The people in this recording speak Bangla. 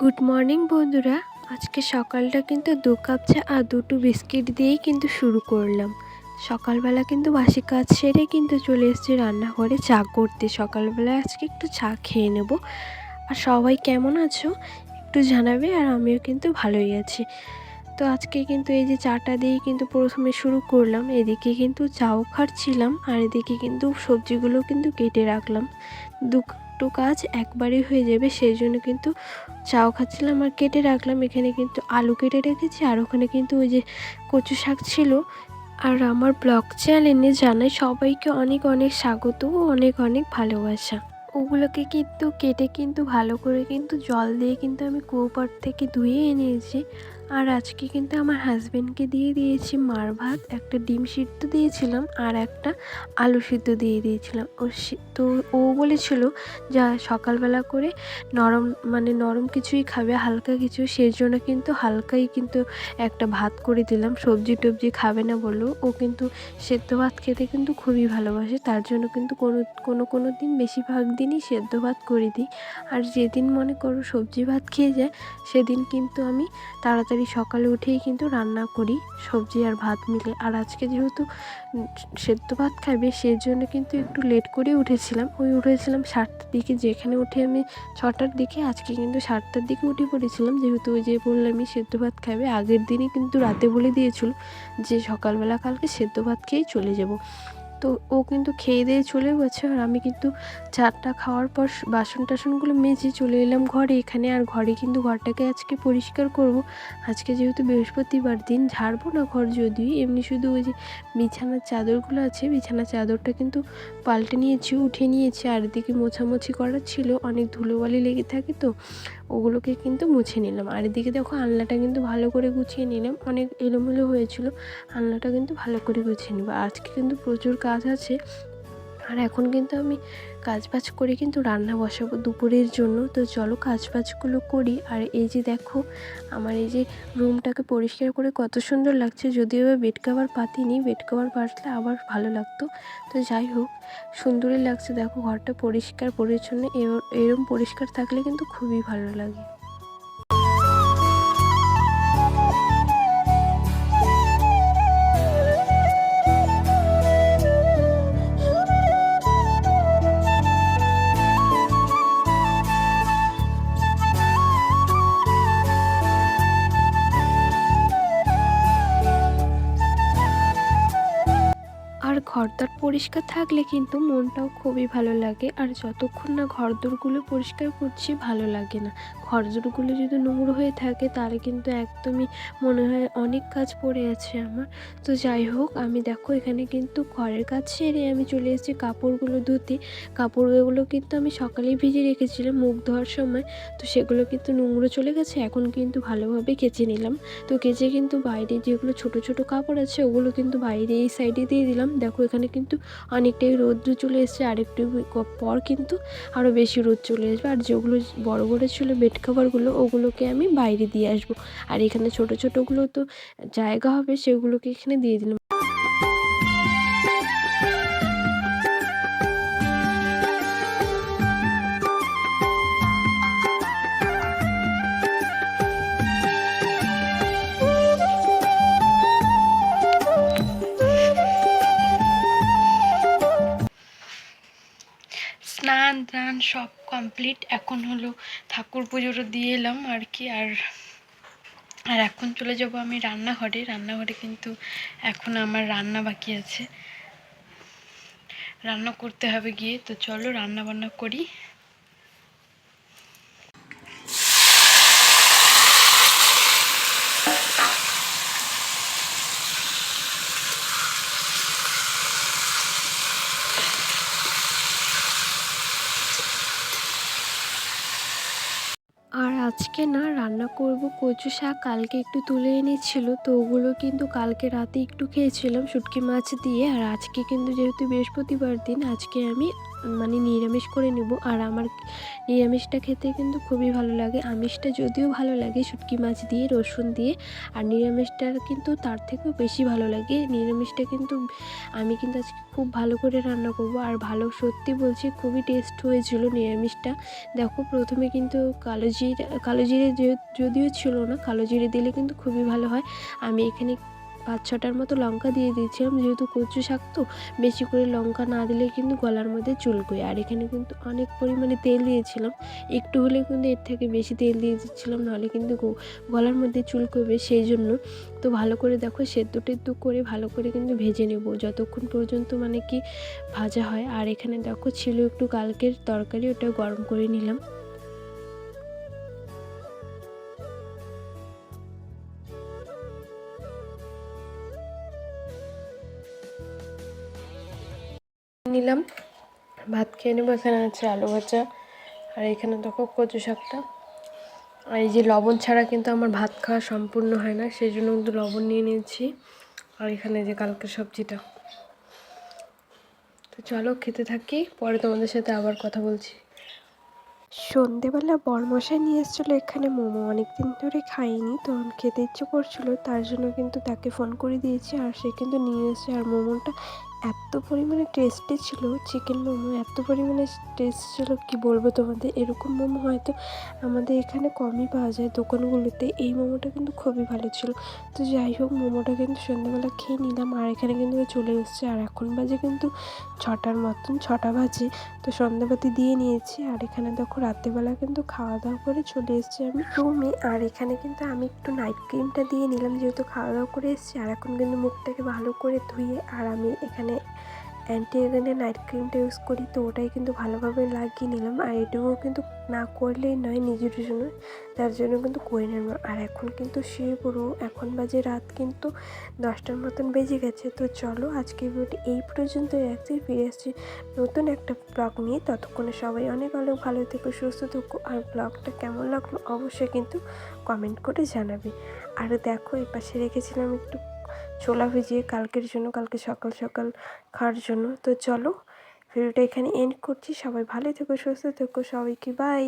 গুড মর্নিং বন্ধুরা। আজকে সকালটা কিন্তু 2 কাপ চা আর 2টো বিস্কিট দিয়েই কিন্তু শুরু করলাম। সকালবেলা কিন্তু বাসি কাজ সেরে কিন্তু চলে এসেছি রান্নাঘরে চা করতে। সকালবেলা আজকে একটু চা খেয়ে নেব। আর সবাই কেমন আছো একটু জানাবে, আর আমিও কিন্তু ভালোই আছি। তো আজকে কিন্তু এই যে চাটা দিয়েই কিন্তু প্রথমে শুরু করলাম। এদিকে কিন্তু চাও খাচ্ছিলাম আর এদিকে কিন্তু সবজিগুলো কিন্তু কেটে রাখলাম। দুটো কাজ একবারে হয়ে যাবে, সেই জন্য কিন্তু চাও খাচ্ছিলাম আর কেটে রাখলাম। এখানে কিন্তু আলু কেটে রেখেছি আর ওখানে কিন্তু ওই যে কচু শাক ছিল। আর আমার ব্লগ চ্যানেলে জানাই সবাইকে অনেক অনেক স্বাগত ও অনেক অনেক ভালোবাসা। ওগুলোকে কিন্তু কেটে কিন্তু ভালো করে কিন্তু জল দিয়ে কিন্তু আমি কুয়োপাড় থেকে ধুয়ে এনেছি। আর আজকে কিন্তু আমার হাজবেন্ডকে দিয়ে দিয়েছি মার ভাত, একটা ডিম সিদ্ধ দিয়েছিলাম আর একটা আলু সিদ্ধ দিয়ে দিয়েছিলাম। তো ও বলেছিল যা সকালবেলা করে নরম কিছুই খাবে, হালকা কিছু, সেই জন্য কিন্তু হালকাই কিন্তু একটা ভাত করে দিলাম। সবজি টবজি খাবে না বললো। ও কিন্তু সেদ্ধ ভাত খেতে কিন্তু খুবই ভালোবাসে, তার জন্য কিন্তু কোনো দিন বেশিরভাগ দিনই সেদ্ধ ভাত করে দিই। আর যেদিন মনে করো সবজি ভাত খেয়ে যায় সেদিন কিন্তু আমি তাড়াতাড়ি সকালে উঠেই কিন্তু রান্না করি সবজি আর ভাত মিলে। আর আজকে যেহেতু সেদ্ধ ভাত খাবে সেই জন্য কিন্তু একটু লেট করে উঠেছিলাম। উঠেছিলাম 7টার দিকে, যেখানে উঠে আমি 6টার দিকে, আজকে কিন্তু 7টার দিকে উঠে পড়েছিলাম। যেহেতু ওই যে বললামই সেদ্ধ ভাত খাবে, আগের দিনই কিন্তু রাতে বলে দিয়েছিল যে সকালবেলা কালকে সেদ্ধ ভাত খেয়েই চলে যাব। তো ও কিন্তু খেয়ে দিয়ে চলে গেছে। আর আমি কিন্তু চাটা খাওয়ার পর বাসন টাসনগুলো মেজে চলে এলাম ঘরে। এখানে আর ঘরে কিন্তু ঘরটাকে আজকে পরিষ্কার করব। আজকে যেহেতু বৃহস্পতিবার দিন, ঝাড়বো না ঘর, যদিও এমনি শুধু ওই যে বিছানার চাদরগুলো আছে, বিছানার চাদরটা কিন্তু পাল্টে নিয়েছি, উঠে নিয়েছি। আর এদিকে মোছামুছি করার ছিল, অনেক ধুলোবালি লেগে থাকে, তো ওগুলোকে কিন্তু মুছে নিলাম। আর এদিকে দেখো আলনাটা কিন্তু ভালো করে গুছিয়ে নিলাম, অনেক এলোমেলো হয়েছিল, আলনাটা কিন্তু ভালো করে গুছিয়ে নেব। আজকে কিন্তু প্রচুর কাজ আছে। আর এখন কিন্তু আমি কাজবাজ করে কিন্তু রান্না বসাবো দুপুরের জন্য। তো চলো কাজবাজগুলো করি। আর এই যে দেখো আমার এই যে রুমটাকে পরিষ্কার করে কত সুন্দর লাগছে। যদিও বেড কভার পাতিনি, বেড কভার পাতলে আবার ভালো লাগতো। তো যাই হোক, সুন্দরই লাগছে। দেখো ঘরটা পরিষ্কার পরিচ্ছন্ন, এরম পরিষ্কার থাকলে কিন্তু খুবই ভালো লাগে। আর ঘরদোর পরিষ্কার থাকলে কিন্তু মনটাও খুবই ভালো লাগে। আর যতক্ষণ না ঘরদোরগুলো পরিষ্কার করছি ভালো লাগে না। ঘরদোরগুলো যদি নোংরা হয়ে থাকে তাহলে কিন্তু একদমই মনে হয় অনেক কাজ পড়ে আছে আমার। তো যাই হোক, আমি দেখো এখানে কিন্তু ঘরের কাজ সেরে আমি চলে এসেছি কাপড়গুলো ধুতে। কাপড়গুলো কিন্তু আমি সকালেই ভিজে রেখেছিলাম মুখ ধোয়ার সময়, তো সেগুলো কিন্তু নোংরা চলে গেছে। এখন কিন্তু ভালোভাবে কেচে নিলাম। তো কেচে কিন্তু বাইরে যেগুলো ছোট ছোট কাপড় আছে ওগুলো কিন্তু বাইরে এই সাইডে দিয়ে দিলাম। দেখো এখানে কিন্তু অনেকটাই রৌদ্র চলে এসেছে, আর একটু পর কিন্তু আরও বেশি রোদ চলে আসবে। আর যেগুলো বড় বড় ছিল বেড কভারগুলো, ওগুলোকে আমি বাইরে দিয়ে আসবো। আর এখানে ছোট ছোটোগুলো তো জায়গা হবে, সেগুলোকে এখানে দিয়ে দিলাম। স্নান টান সব কমপ্লিট, এখন হলো ঠাকুর পুজোটা দিয়ে এলাম আর কি। আর এখন চলে যাব আমি রান্নাঘরে কিন্তু এখন আমার রান্না বাকি আছে, রান্না করতে হবে গিয়ে। তো চলো রান্না বান্না করি। আর আজকে না রান্না করব কচু শাক, কালকে একটু তুলে এনেছিল, তো ওগুলো কিন্তু কালকে রাতে একটু খেয়েছিলাম শুটকি মাছ দিয়ে। আর আজকে কিন্তু যেহেতু বৃহস্পতিবার দিন, আজকে আমি মানে নিরামিষ করে নেব। আর আমার নিরামিষটা খেতে কিন্তু খুবই ভালো লাগে, আমিষটা যদিও ভালো লাগে শুটকি মাছ দিয়ে রসুন দিয়ে, আর নিরামিষটা কিন্তু তার থেকেও বেশি ভালো লাগে। নিরামিষটা কিন্তু আমি কিন্তু আজকে খুব ভালো করে রান্না করব, আর ভালো সত্যি বলছি খুবই টেস্ট হয়েছিল নিরামিষটা। দেখো প্রথমে কিন্তু কালো জিরে যদিও ছিল না, কালো জিরে দিলে কিন্তু খুবই ভালো হয়। আমি এখানে 5-6টার মতো লঙ্কা দিয়ে দিয়েছিলাম, যেহেতু কচু শাক তো বেশি করে লঙ্কা না দিলে কিন্তু গলার মধ্যে চুলকোয়। আর এখানে কিন্তু অনেক পরিমাণে তেল দিয়েছিলাম, একটু হলে কিন্তু এর থেকে বেশি তেল দিয়ে দিচ্ছিলাম, নাহলে কিন্তু গলার মধ্যে চুলকোবে, সেই জন্য। তো ভালো করে দেখো সেদ্ধ টেদ্ধ করে ভালো করে কিন্তু ভেজে নেব যতক্ষণ পর্যন্ত মানে কি ভাজা হয়। আর এখানে দেখো ছিল একটু কালকের তরকারি, ওটা গরম করে নিলাম। নিলাম, ভাত খেয়ে নেবো। এখানে আছে আলু ভাজা, আর এখানে দেখো কচু শাকটা। আর এই যে লবণ ছাড়া কিন্তু আমার ভাত খাওয়া সম্পূর্ণ হয় না, সেই জন্য কিন্তু লবণ নিয়ে নিয়েছি। আর এখানে যে কালকের সবজিটা। তো চলো খেতে থাকি, পরে তোমাদের সাথে আবার কথা বলছি। সন্ধেবেলা বরমশাই নিয়ে এসেছিলো এখানে মোমো, অনেকদিন ধরে খাইনি, তো খেতে ইচ্ছে করছিল, তার জন্য কিন্তু তাকে ফোন করে দিয়েছি, আর সে কিন্তু নিয়ে এসেছে। আর মোমোটা এত পরিমাণে টেস্টি ছিল, চিকেন মোমো এত পরিমাণে টেস্ট ছিল কি বলবো তোমাদের। এরকম মোমো হয়তো আমাদের এখানে কমই পাওয়া যায় দোকানগুলোতে, এই মোমোটা কিন্তু খুবই ভালো ছিল। তো যাই হোক, মোমোটা কিন্তু সন্ধ্যাবেলা খেয়ে নিলাম, আর এখানে কিন্তু চলে এসেছে। আর এখন বাজে কিন্তু 6টার মতন, 6টা বাজে। তো সন্ধ্যাবাতি দিয়ে নিয়েছি, আর এখানে দেখো রাত্রেবেলা কিন্তু খাওয়া দাওয়া করে চলে এসেছি আমি রুমে। আর এখানে কিন্তু আমি একটু নাইট ক্রিমটা দিয়ে নিলাম, যেহেতু খাওয়া দাওয়া করে এসেছি। আর এখন কিন্তু মুখটাকে ভালো করে ধুয়ে, আর আমি এখানে অ্যান্টি এগেনের নাইট ক্রিমটা ইউজ করি, তো ওটাই কিন্তু ভালোভাবে লাগিয়ে নিলাম। আর এটুকুও কিন্তু না করলেই নয় নিজের জন্য, তার জন্য কিন্তু করে নিলাম। আর এখন কিন্তু শুয়ে পড়বো, এখন বাজে রাত কিন্তু 10টার মতন বেজে গেছে। তো চলো আজকের ভিডিওটি এই পর্যন্ত রাখছি, ফিরে আসছি নতুন একটা ব্লগ নিয়ে। ততক্ষণে সবাই অনেক অনেক ভালো থেকো, সুস্থ থেকো। আর ব্লগটা কেমন লাগলো অবশ্যই কিন্তু কমেন্ট করে জানাবে। আর দেখো এই পাশে রেখেছিলাম একটু ছোলা ভিজিয়ে কালকের জন্য, কালকে সকাল সকাল খাওয়ার জন্য। তো চলো ভিডিওটা এখানে এন্ড করছি, সবাই ভালো থেকো, সুস্থ থেকো, সবাইকে বাই।